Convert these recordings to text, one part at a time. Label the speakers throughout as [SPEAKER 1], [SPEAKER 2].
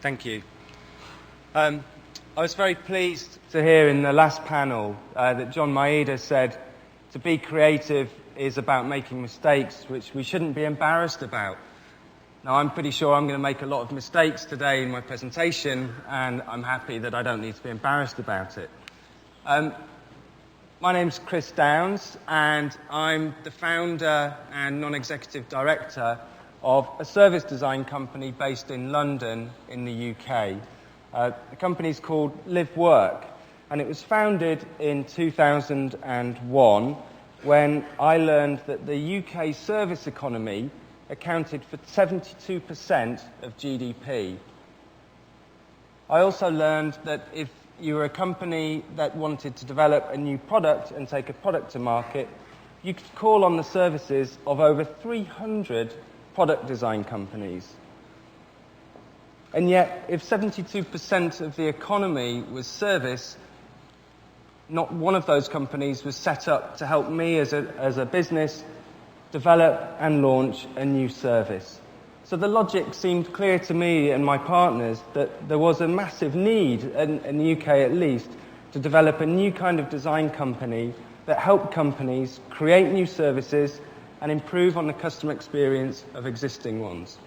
[SPEAKER 1] Thank you. I was very pleased to hear in the last panel that John Maeda said to be creative is about making mistakes, which we shouldn't be embarrassed about. Now, I'm pretty sure I'm going to make a lot of mistakes today in my presentation, and I'm happy that I don't need to be embarrassed about it. My name's Chris Downs, and I'm the founder and non-executive director of a service design company based in London in the UK. The company's called LiveㅅWork, and it was founded in 2001 when I learned that the UK service economy accounted for 72% of GDP. I also learned that if you were a company that wanted to develop a new product and take a product to market, you could call on the services of over 300 product design companies. And yet, if 72% of the economy was service, not one of those companies was set up to help me as a business develop and launch a new service. So the logic seemed clear to me and my partners that there was a massive need, in the UK at least, to develop a new kind of design company that helped companies create new services and improve on the customer experience of existing ones.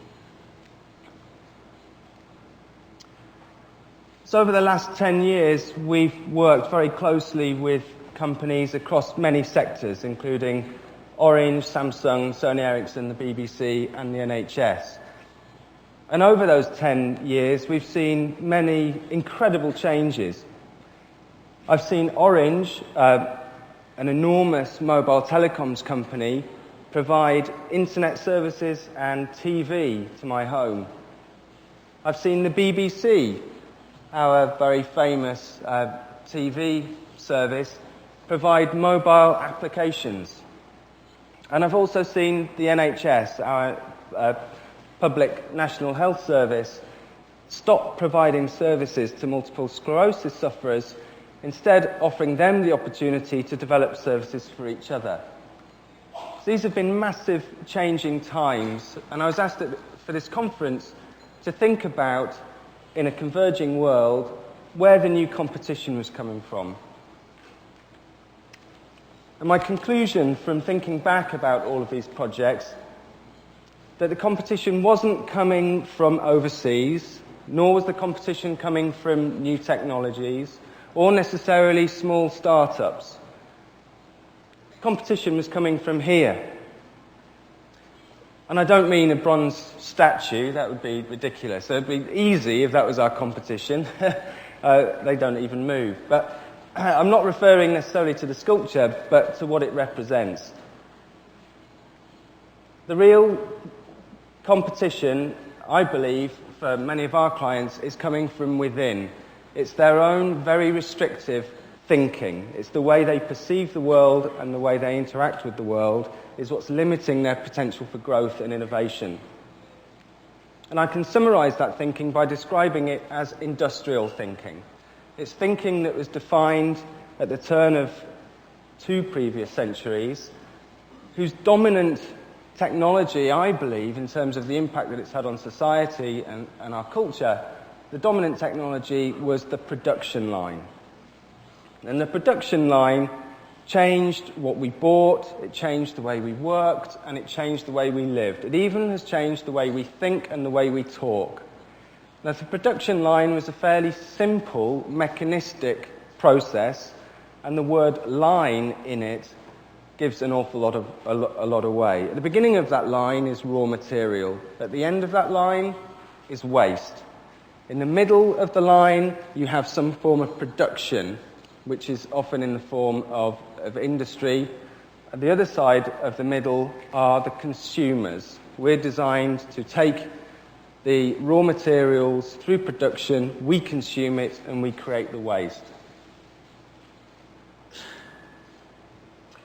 [SPEAKER 1] So over the last 10 years, we've worked very closely with companies across many sectors, including Orange, Samsung, Sony Ericsson, the BBC, and the NHS. And over those 10 years, we've seen many incredible changes. I've seen Orange, an enormous mobile telecoms company, provide internet services and TV to my home. I've seen the BBC, our very famous TV service, provide mobile applications. And I've also seen the NHS, our public national health service, stop providing services to multiple sclerosis sufferers, instead offering them the opportunity to develop services for each other. So these have been massive changing times, and I was asked for this conference to think about, in a converging world, where the new competition was coming from. And my conclusion from thinking back about all of these projects, that the competition wasn't coming from overseas, nor was the competition coming from new technologies, or necessarily small startups. Competition was coming from here. And I don't mean a bronze statue, that would be ridiculous. It would be easy if that was our competition. They don't even move. But I'm not referring necessarily to the sculpture, but to what it represents. The real competition, I believe, for many of our clients, is coming from within. It's their own very restrictive thinking. It's the way they perceive the world and the way they interact with the world is what's limiting their potential for growth and innovation. And I can summarize that thinking by describing it as industrial thinking. It's thinking that was defined at the turn of 2 previous centuries, whose dominant technology, I believe, in terms of the impact that it's had on society and our culture, the dominant technology was the production line. And the production line changed what we bought, it changed the way we worked, and it changed the way we lived. It even has changed the way we think and the way we talk. Now, the production line was a fairly simple, mechanistic process, and the word line in it gives an awful lot away. At the beginning of that line is raw material. At the end of that line is waste. In the middle of the line, you have some form of production, which is often in the form of industry. At the other side of the middle are the consumers. We're designed to take the raw materials through production, we consume it, and we create the waste.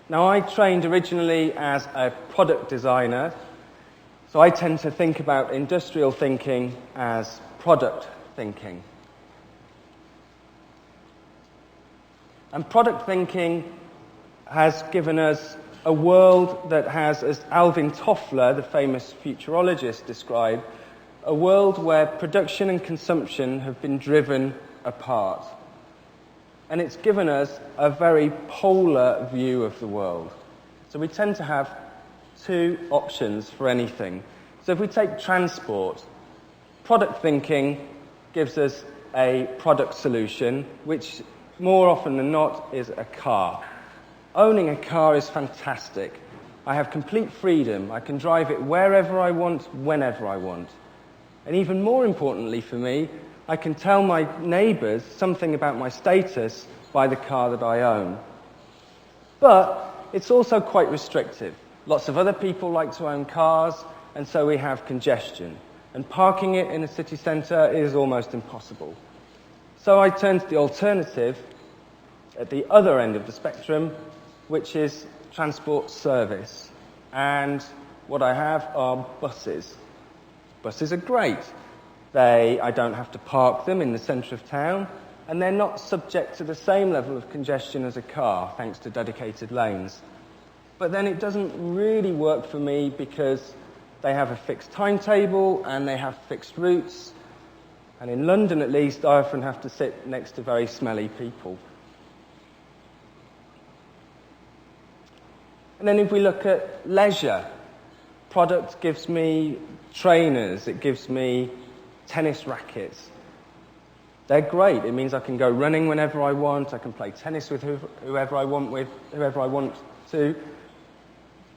[SPEAKER 1] Now, I trained originally as a product designer, so I tend to think about industrial thinking as product thinking. And product thinking has given us a world that has, as Alvin Toffler, the famous futurologist, described, a world where production and consumption have been driven apart. And it's given us a very polar view of the world. So we tend to have two options for anything. So if we take transport, product thinking gives us a product solution, which more often than not is a car. Owning a car is fantastic. I have complete freedom. I can drive it wherever I want, whenever I want. And even more importantly for me, I can tell my neighbours something about my status by the car that I own. But it's also quite restrictive. Lots of other people like to own cars, and so we have congestion. And parking it in a city centre is almost impossible. So I turn to the alternative at the other end of the spectrum, which is transport service. And what I have are buses. Buses are great. I don't have to park them in the centre of town, and they're not subject to the same level of congestion as a car, thanks to dedicated lanes. But then it doesn't really work for me because they have a fixed timetable and they have fixed routes. And in London, at least, I often have to sit next to very smelly people. And then if we look at leisure, product gives me trainers, it gives me tennis rackets. They're great. It means I can go running whenever I want, I can play tennis with whoever I want to.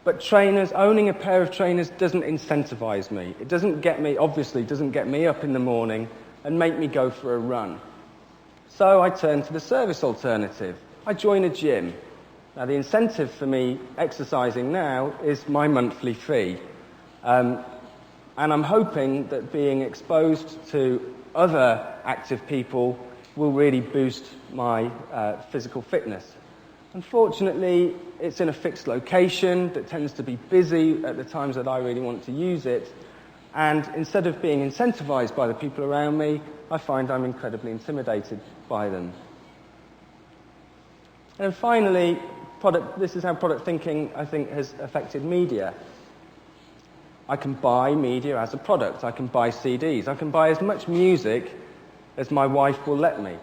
[SPEAKER 1] But trainers, owning a pair of trainers doesn't incentivize me. It doesn't get me up in the morning and make me go for a run. So I turn to the service alternative. I join a gym. Now, the incentive for me exercising now is my monthly fee. And I'm hoping that being exposed to other active people will really boost my physical fitness. Unfortunately, it's in a fixed location that tends to be busy at the times that I really want to use it. And instead of being incentivized by the people around me, I find I'm incredibly intimidated by them. And finally, this is how product thinking, I think, has affected media. I can buy media as a product. I can buy CDs. I can buy as much music as my wife will let me.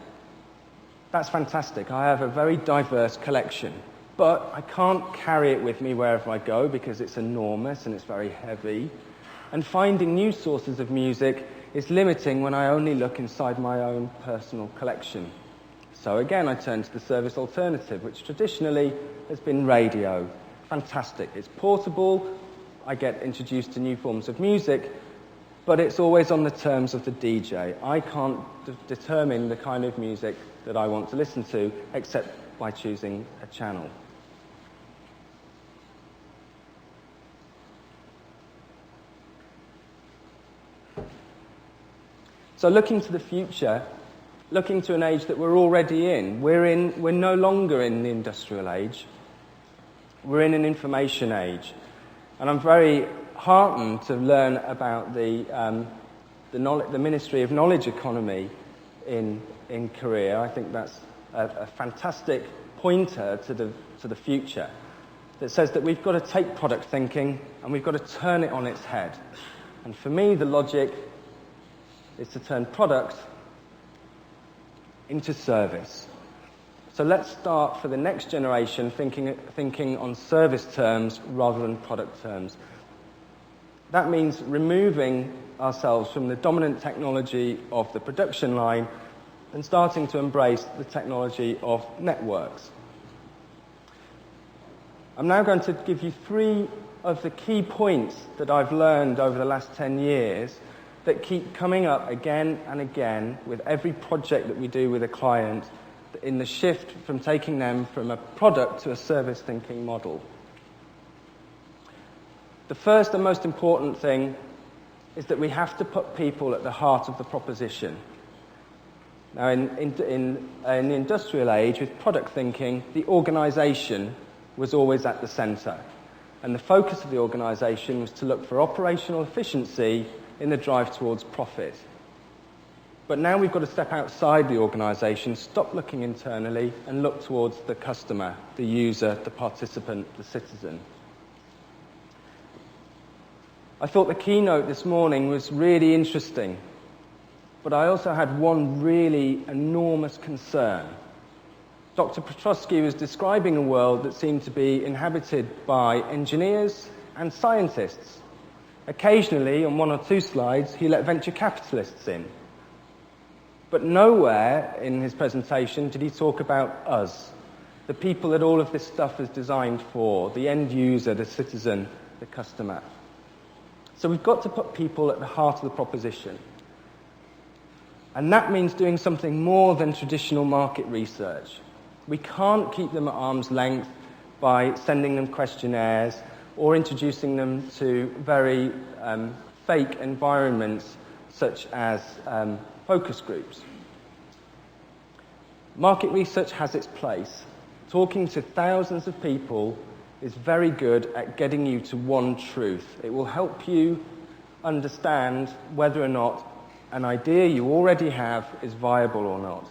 [SPEAKER 1] That's fantastic. I have a very diverse collection. But I can't carry it with me wherever I go because it's enormous and it's very heavy. And finding new sources of music is limiting when I only look inside my own personal collection. So again, I turn to the service alternative, which traditionally has been radio. Fantastic. It's portable. I get introduced to new forms of music, but it's always on the terms of the DJ. I can't determine the kind of music that I want to listen to, except by choosing a channel. So looking to the future, looking to an age that we're already in. We're no longer in the industrial age. We're in an information age. And I'm very heartened to learn about the Ministry of Knowledge Economy in Korea. I think that's a fantastic pointer to the future that says that we've got to take product thinking and we've got to turn it on its head. And for me, the logic is to turn product into service. So let's start for the next generation thinking on service terms rather than product terms. That means removing ourselves from the dominant technology of the production line and starting to embrace the technology of networks. I'm now going to give you 3 of the key points that I've learned over the last 10 years that keep coming up again and again with every project that we do with a client in the shift from taking them from a product to a service thinking model. The first and most important thing is that we have to put people at the heart of the proposition. Now, in the industrial age, with product thinking, the organisation was always at the centre. And the focus of the organisation was to look for operational efficiency in the drive towards profit. But now we've got to step outside the organisation, stop looking internally, and look towards the customer, the user, the participant, the citizen. I thought the keynote this morning was really interesting, but I also had one really enormous concern. Dr. Petrosky was describing a world that seemed to be inhabited by engineers and scientists. Occasionally, on one or two slides, he let venture capitalists in. But nowhere in his presentation did he talk about us, the people that all of this stuff is designed for, the end user, the citizen, the customer. So we've got to put people at the heart of the proposition. And that means doing something more than traditional market research. We can't keep them at arm's length by sending them questionnaires or introducing them to very fake environments such as focus groups. Market research has its place. Talking to thousands of people is very good at getting you to one truth. It will help you understand whether or not an idea you already have is viable or not.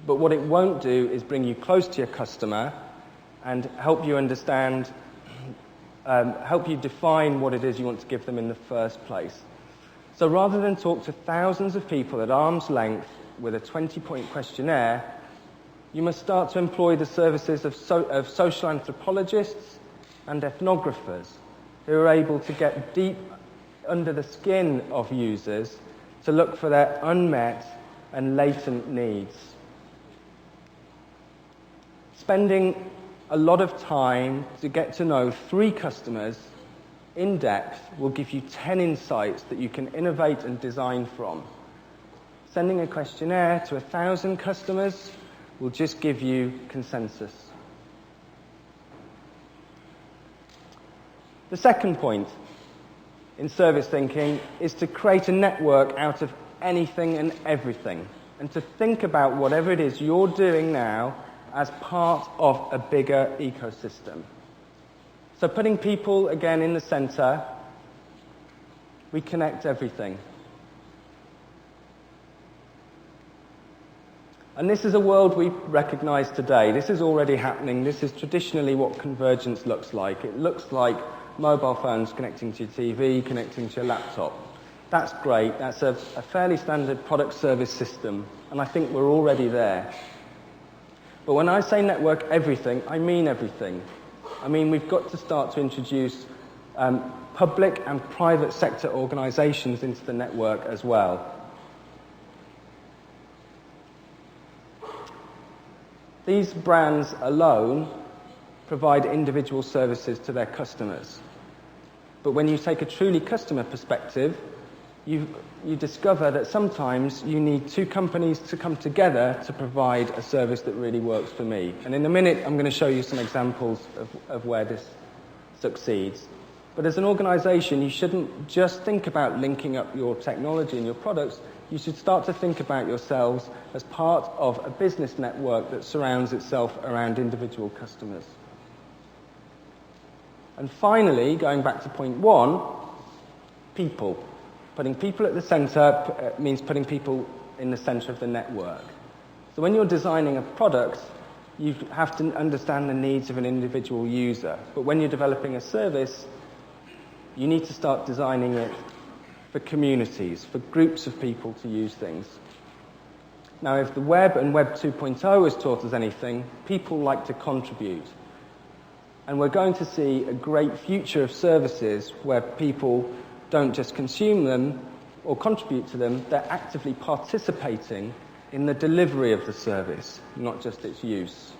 [SPEAKER 1] But what it won't do is bring you close to your customer and help you understand, help you define what it is you want to give them in the first place. So rather than talk to thousands of people at arm's length with a 20-point questionnaire, you must start to employ the services of social anthropologists and ethnographers who are able to get deep under the skin of users to look for their unmet and latent needs. Spending a lot of time to get to know 3 customers in depth will give you 10 insights that you can innovate and design from. Sending a questionnaire to 1,000 customers will just give you consensus. The second point in service thinking is to create a network out of anything and everything, and to think about whatever it is you're doing now as part of a bigger ecosystem. So putting people again in the center, we connect everything. And this is a world we recognize today. This is already happening. This is traditionally what convergence looks like. It looks like mobile phones connecting to your TV, connecting to your laptop. That's great. That's a fairly standard product service system, and I think we're already there. But when I say network everything, I mean everything. I mean we've got to start to introduce public and private sector organizations into the network as well. These brands alone provide individual services to their customers. But when you take a truly customer perspective, you discover that sometimes you need 2 companies to come together to provide a service that really works for me. And in a minute, I'm going to show you some examples of where this succeeds. But as an organization, you shouldn't just think about linking up your technology and your products. You should start to think about yourselves as part of a business network that surrounds itself around individual customers. And finally, going back to point 1, people. Putting people at the center means putting people in the center of the network. So when you're designing a product, you have to understand the needs of an individual user. But when you're developing a service, you need to start designing it for communities, for groups of people to use things. Now, if the web and Web 2.0 has taught us anything, people like to contribute. And we're going to see a great future of services where people don't just consume them or contribute to them, they're actively participating in the delivery of the service, not just its use.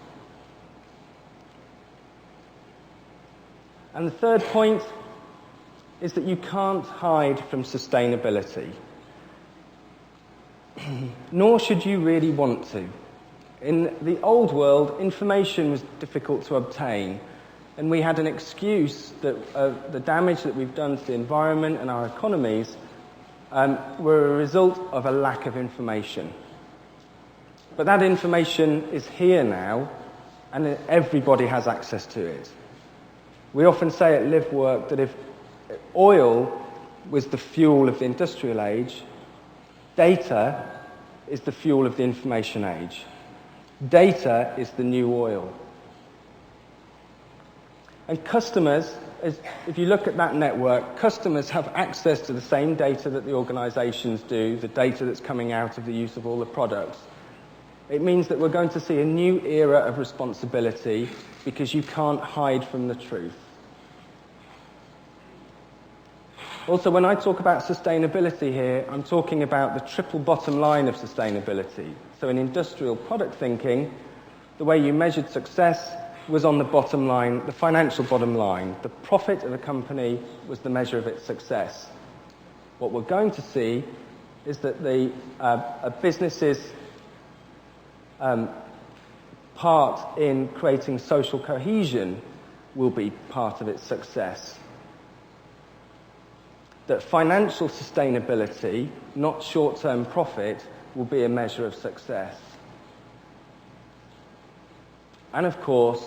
[SPEAKER 1] And the third point is that you can't hide from sustainability. Nor should you really want to. In the old world, information was difficult to obtain, and we had an excuse that the damage that we've done to the environment and our economies were a result of a lack of information. But that information is here now, and everybody has access to it. We often say at LiveㅅWork that if oil was the fuel of the industrial age, data is the fuel of the information age. Data is the new oil. And customers if you look at that network, customers have access to the same data that the organizations do, the data that's coming out of the use of all the products. It means that we're going to see a new era of responsibility because you can't hide from the truth. Also, when I talk about sustainability here, I'm talking about the triple bottom line of sustainability. So in industrial product thinking, the way you measured success was on the bottom line, the financial bottom line. The profit of a company was the measure of its success. What we're going to see is that a business's part in creating social cohesion will be part of its success. That financial sustainability, not short-term profit, will be a measure of success. And of course,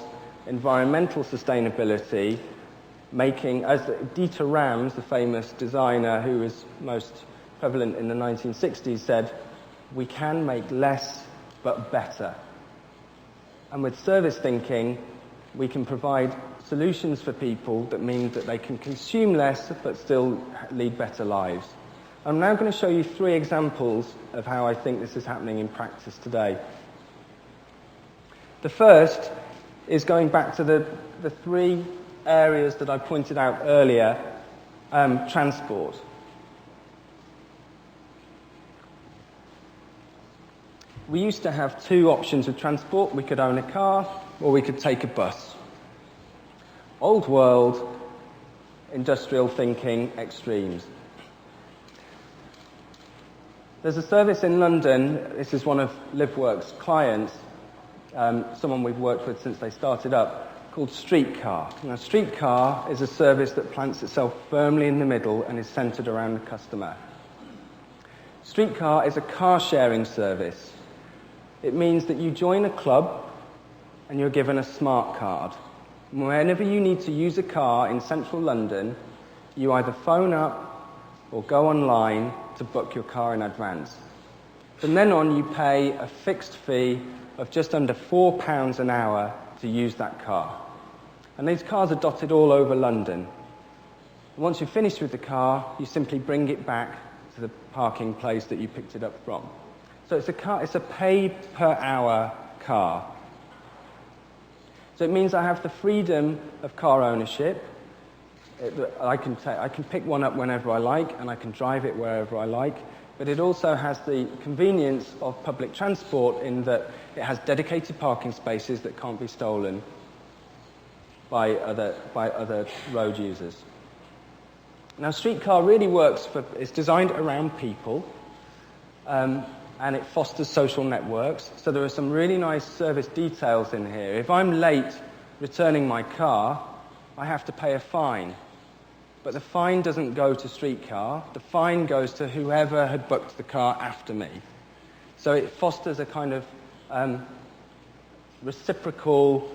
[SPEAKER 1] environmental sustainability, making, as Dieter Rams, the famous designer who was most prevalent in the 1960s, said, we can make less but better. And with service thinking, we can provide solutions for people that mean that they can consume less but still lead better lives. I'm now going to show you 3 examples of how I think this is happening in practice today. The first is going back to the 3 areas that I pointed out earlier, transport. We used to have 2 options of transport. We could own a car or we could take a bus. Old world, industrial thinking, extremes. There's a service in London, this is one of LiveㅅWork's clients, someone we've worked with since they started up, called Streetcar. Now, Streetcar is a service that plants itself firmly in the middle and is centered around the customer. Streetcar is a car-sharing service. It means that you join a club and you're given a smart card. Whenever you need to use a car in central London, you either phone up or go online to book your car in advance. From then on, you pay a fixed fee of just under £4 an hour to use that car. And these cars are dotted all over London. Once you're finished with the car, you simply bring it back to the parking place that you picked it up from. So it's a pay-per-hour car. So it means I have the freedom of car ownership. I can pick one up whenever I like, and I can drive it wherever I like. But it also has the convenience of public transport in that it has dedicated parking spaces that can't be stolen by other road users. Now, Streetcar really works it's designed around people, and it fosters social networks. So there are some really nice service details in here. If I'm late returning my car, I have to pay a fine. But the fine doesn't go to Streetcar. The fine goes to whoever had booked the car after me. So it fosters a kind of reciprocal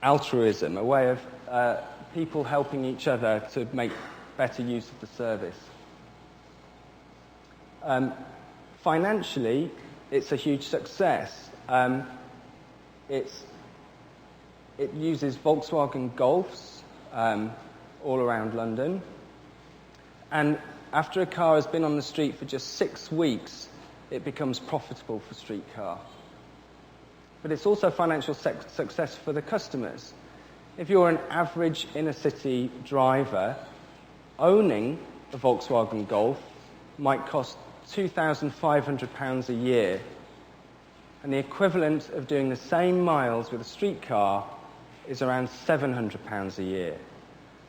[SPEAKER 1] altruism, a way of people helping each other to make better use of the service. Financially, it's a huge success. It uses Volkswagen Golfs all around London. And after a car has been on the street for just 6 weeks, it becomes profitable for Streetcar. But it's also financial success for the customers. If you're an average inner-city driver, owning a Volkswagen Golf might cost £2,500 a year. And the equivalent of doing the same miles with a Streetcar is around £700 a year.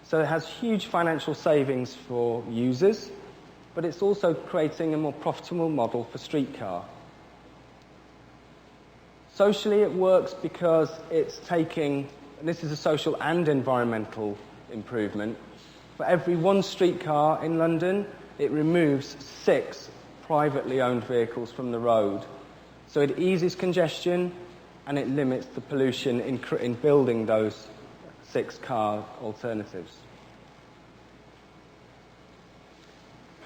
[SPEAKER 1] So it has huge financial savings for users, but it's also creating a more profitable model for Streetcar. Socially, it works because it's taking, and this is a social and environmental improvement, for every 1 Streetcar in London, it removes 6 privately owned vehicles from the road. So it eases congestion and it limits the pollution in building those 6 car alternatives.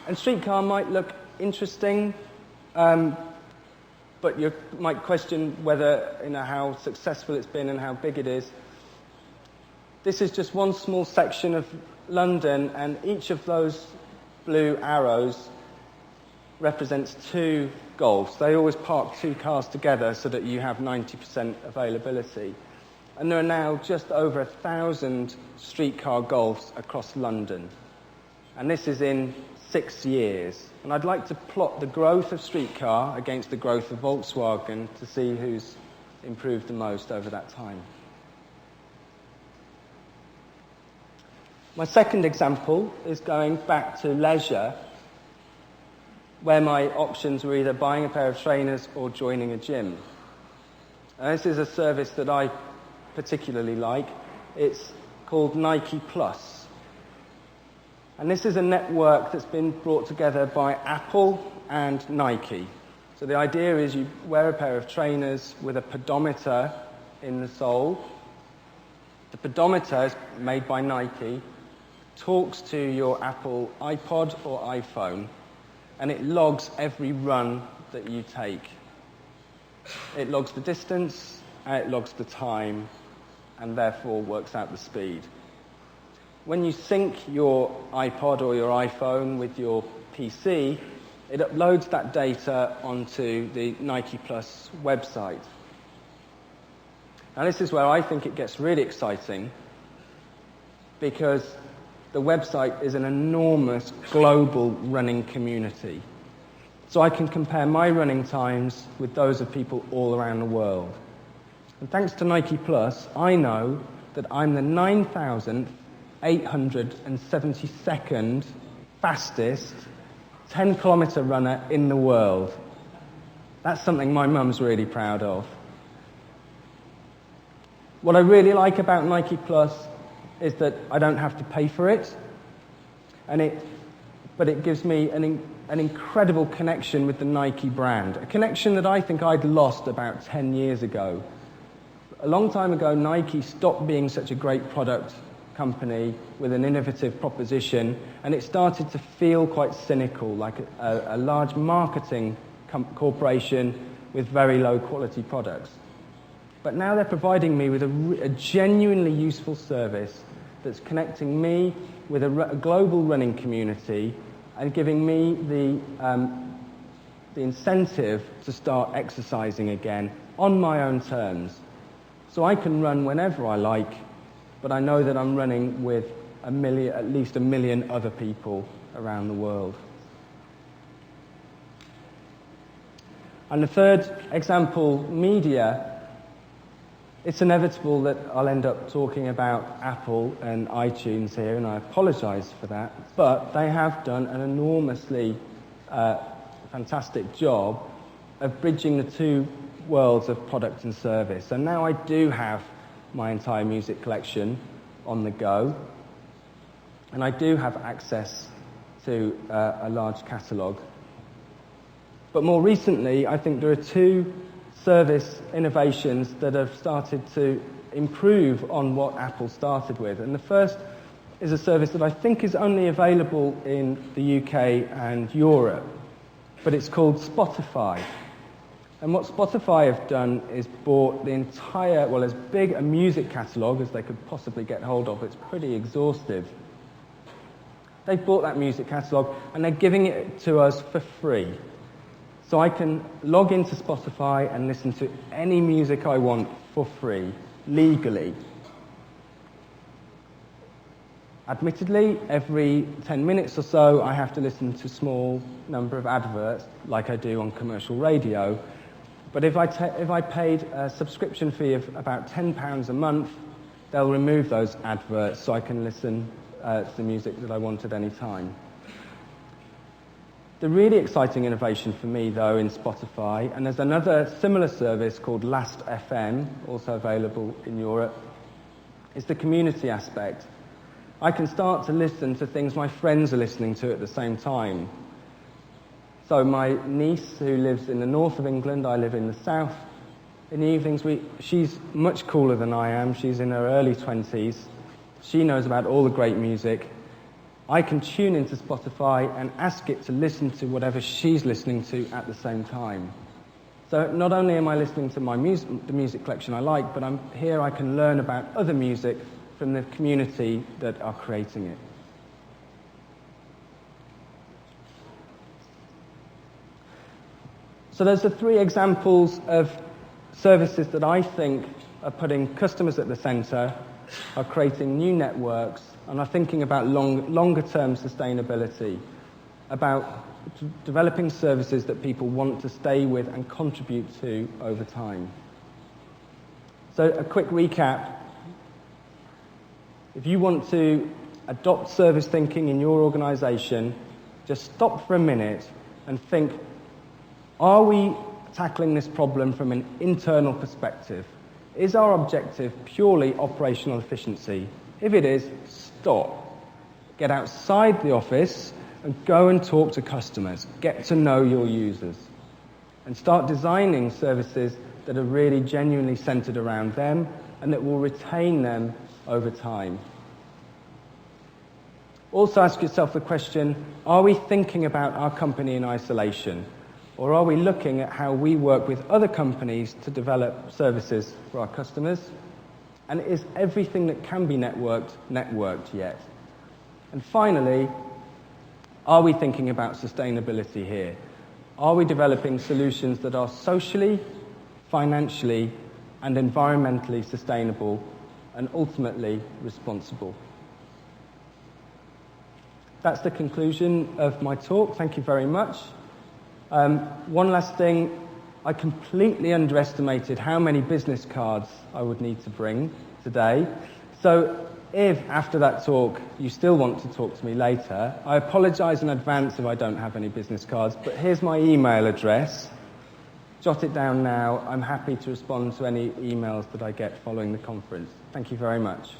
[SPEAKER 1] And Streetcar might look interesting, but you might question whether, how successful it's been and how big it is. This is just one small section of London, and each of those blue arrows represents 2 Golfs. They always park 2 cars together so that you have 90% availability. And there are now just over 1,000 streetcar Golfs across London. And this is in 6 years. And I'd like to plot the growth of streetcar against the growth of Volkswagen to see who's improved the most over that time. My second example is going back to leisure, where my options were either buying a pair of trainers or joining a gym. And this is a service that I particularly like. It's called Nike Plus. And this is a network that's been brought together by Apple and Nike. So the idea is you wear a pair of trainers with a pedometer in the sole. The pedometer is made by Nike, talks to your Apple iPod or iPhone, and it logs every run that you take. It logs the distance, and it logs the time, and therefore works out the speed. When you sync your iPod or your iPhone with your PC, it uploads that data onto the Nike Plus website. Now this is where I think it gets really exciting, because the website is an enormous global running community. So I can compare my running times with those of people all around the world. And thanks to Nike Plus, I know that I'm the 9,872nd fastest 10-kilometre runner in the world. That's something my mum's really proud of. What I really like about Nike Plus is that I don't have to pay for it, but it gives me an incredible connection with the Nike brand, a connection that I think I'd lost about 10 years ago. A long time ago, Nike stopped being such a great product company with an innovative proposition, and it started to feel quite cynical, like a large marketing corporation with very low quality products. But now they're providing me with a genuinely useful service that's connecting me with a global running community and giving me the incentive to start exercising again on my own terms. So I can run whenever I like, but I know that I'm running with at least a million other people around the world. And the third example, media. It's inevitable that I'll end up talking about Apple and iTunes here, and I apologise for that, but they have done an enormously fantastic job of bridging the 2 worlds of product and service. And now I do have my entire music collection on the go, and I do have access to a large catalogue. But more recently, I think there are 2 service innovations that have started to improve on what Apple started with. And the first is a service that I think is only available in the UK and Europe, but it's called Spotify. And what Spotify have done is bought the entire, well, as big a music catalogue as they could possibly get hold of. It's pretty exhaustive. They've bought that music catalogue and they're giving it to us for free. So I can log into Spotify and listen to any music I want for free, legally. Admittedly, every 10 minutes or so, I have to listen to a small number of adverts, like I do on commercial radio. But if I paid a subscription fee of about £10 a month, they'll remove those adverts so I can listen to the music that I want at any time. The really exciting innovation for me, though, in Spotify, and there's another similar service called Last.fm, also available in Europe, is the community aspect. I can start to listen to things my friends are listening to at the same time. So my niece, who lives in the north of England, I live in the south. In the evenings, she's much cooler than I am. She's in her early 20s. She knows about all the great music. I can tune into Spotify and ask it to listen to whatever she's listening to at the same time. So not only am I listening to the music collection I like, but I can learn about other music from the community that are creating it. So those are 3 examples of services that I think are putting customers at the centre, are creating new networks, and are thinking about longer-term sustainability, about developing services that people want to stay with and contribute to over time. So a quick recap. If you want to adopt service thinking in your organisation, just stop for a minute and think, are we tackling this problem from an internal perspective? Is our objective purely operational efficiency? If it is, stop. Get outside the office and go and talk to customers. Get to know your users. And start designing services that are really genuinely centred around them and that will retain them over time. Also ask yourself the question, are we thinking about our company in isolation? Or are we looking at how we work with other companies to develop services for our customers? And is everything that can be networked yet? And finally, are we thinking about sustainability here? Are we developing solutions that are socially, financially, and environmentally sustainable and ultimately responsible? That's the conclusion of my talk. Thank you very much. One last thing, I completely underestimated how many business cards I would need to bring today. So if, after that talk, you still want to talk to me later, I apologise in advance if I don't have any business cards, but here's my email address. Jot it down now. I'm happy to respond to any emails that I get following the conference. Thank you very much.